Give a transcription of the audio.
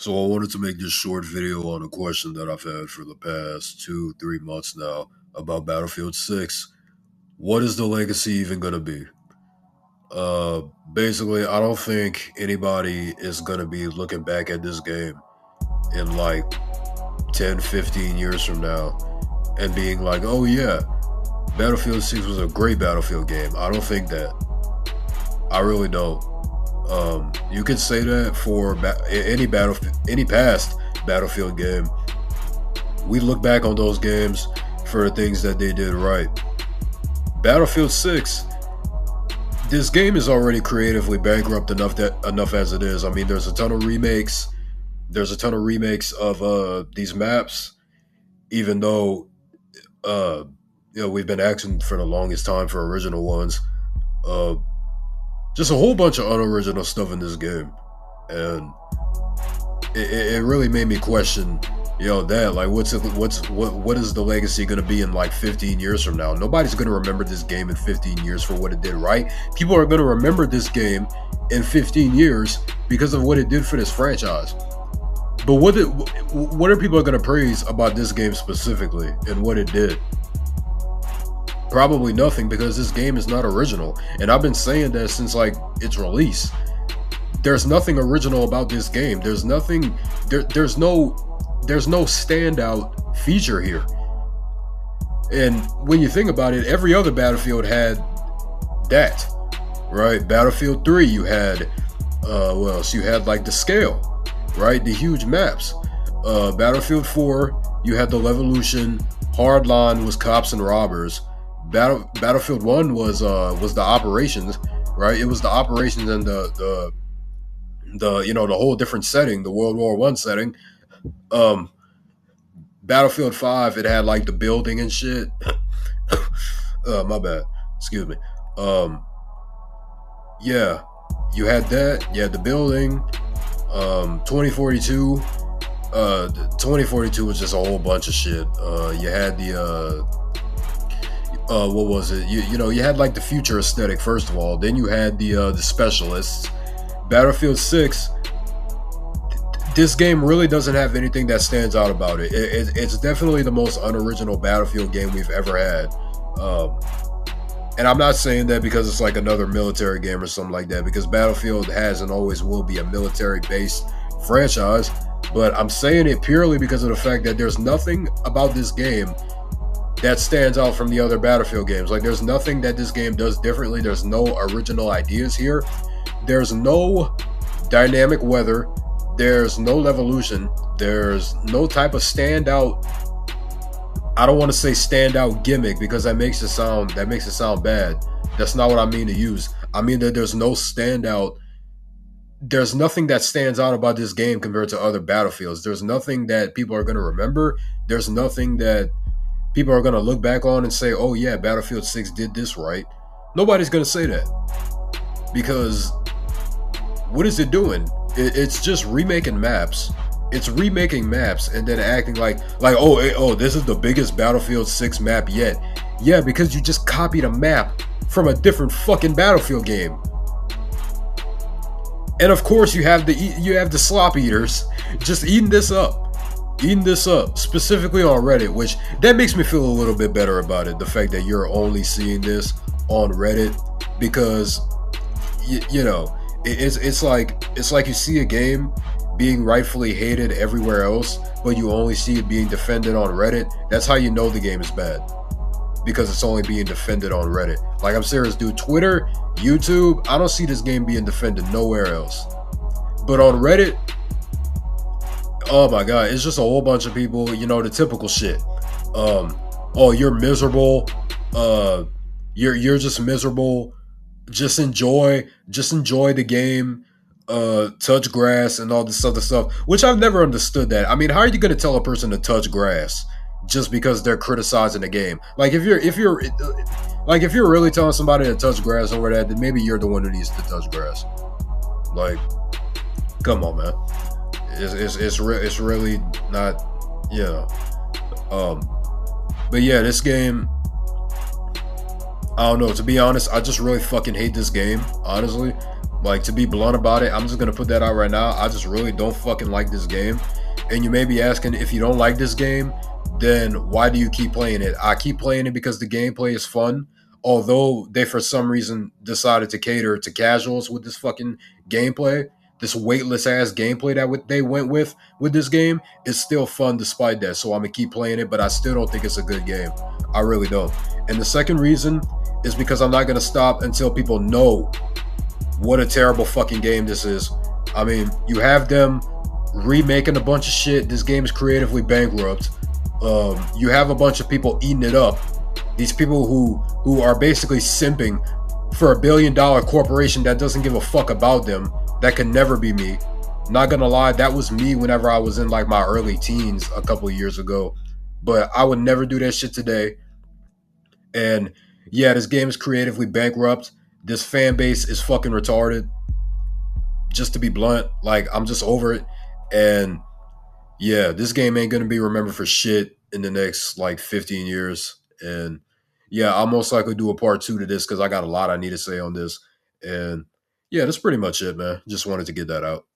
So I wanted to make this short video on a question that I've had for the past 2, 3 months now about Battlefield 6. What is the legacy even gonna be? Uh Basically, I don't think anybody is gonna be looking back at this game in like 10, 15 years from now and being like, oh yeah, Battlefield 6 was a great Battlefield game. I don't think that. I really don't. You could say that for any past Battlefield game. We look back on those games for the things that they did right. Battlefield 6, this game is already creatively bankrupt enough as it is. I mean, there's a ton of remakes. There's a ton of remakes of these maps, even though uh, we've been asking for the longest time for original ones. Uh, just a whole bunch of unoriginal stuff in this game, and it really made me question, that like what is the legacy going to be in like 15 years from now? Nobody's going to remember this game in 15 years for what it did right. People are going to remember this game in 15 years because of what it did for this franchise. But what are people going to praise about this game specifically and what it did? Probably nothing, because this game is not original, and I've been saying that since like its release. There's nothing original about this game. There's nothing. There's no standout feature here. And when you think about it, every other Battlefield had that, right? Battlefield 3, you had what else? You had like the scale, right? The huge maps. Battlefield 4, you had the Levolution. Hardline was cops and robbers. Battlefield 1 was the operations, right? It was the operations and the whole different setting, the World War I setting. Battlefield 5, it had like the building and shit. My bad. Excuse me. Yeah, you had that. You had the building. 2042. 2042 was just a whole bunch of shit. You had the what was it? You had like the future aesthetic first of all. Then you had the specialists. Battlefield 6. This game really doesn't have anything that stands out about it. It's definitely the most unoriginal Battlefield game we've ever had. And I'm not saying that because it's like another military game or something like that, because Battlefield has and always will be a military-based franchise. But I'm saying it purely because of the fact that there's nothing about this game that stands out from the other Battlefield games. Like, there's nothing that this game does differently. There's no original ideas here. There's no dynamic weather. There's no Levolution. There's no type of standout. I don't want to say standout gimmick, because that makes it sound bad. That's not what I mean to use. I mean that there's no standout. There's nothing that stands out about this game compared to other Battlefields. There's nothing that people are going to remember. There's nothing that people are going to look back on and say, oh yeah, Battlefield 6 did this right. Nobody's going to say that, because what is it doing? It's just remaking maps. It's remaking maps and then acting like oh, this is the biggest Battlefield 6 map yet. Yeah, because you just copied a map from a different fucking Battlefield game. And of course you have the slop eaters just eating this up, specifically on Reddit, which that makes me feel a little bit better about it. The fact that you're only seeing this on Reddit, because it's like you see a game being rightfully hated everywhere else, but you only see it being defended on Reddit. That's how you know the game is bad, because it's only being defended on Reddit. Like, I'm serious, dude. Twitter, YouTube, I don't see this game being defended nowhere else. But on Reddit, oh my god, it's just a whole bunch of people, the typical shit. Oh, you're miserable. You're just miserable. Just enjoy the game. Touch grass and all this other stuff, which I've never understood that. I mean, how are you going to tell a person to touch grass just because they're criticizing the game? Like, if you're really telling somebody to touch grass over that, then maybe you're the one who needs to touch grass. Like, come on, man. It's really not, but yeah, this game, I don't know. To be honest, I just really fucking hate this game, honestly. Like, to be blunt about it, I'm just gonna put that out right now. I just really don't fucking like this game. And you may be asking, if you don't like this game, then why do you keep playing it? I keep playing it because the gameplay is fun. Although they, for some reason, decided to cater to casuals with this fucking gameplay, this weightless ass gameplay that they went with this game, is still fun despite that. So I'm gonna keep playing it, but I still don't think it's a good game. I really don't. And the second reason is because I'm not gonna stop until people know what a terrible fucking game this is. I mean, you have them remaking a bunch of shit. This game is creatively bankrupt. You have a bunch of people eating it up. These people who are basically simping for $1 billion corporation that doesn't give a fuck about them. That can never be me. Not gonna lie, that was me whenever I was in like my early teens a couple of years ago. But I would never do that shit today. And yeah, this game is creatively bankrupt. This fan base is fucking retarded. Just to be blunt, like, I'm just over it. And yeah, this game ain't gonna be remembered for shit in the next like 15 years. And yeah, I'll most likely do a part two to this because I got a lot I need to say on this. And yeah, that's pretty much it, man. Just wanted to get that out.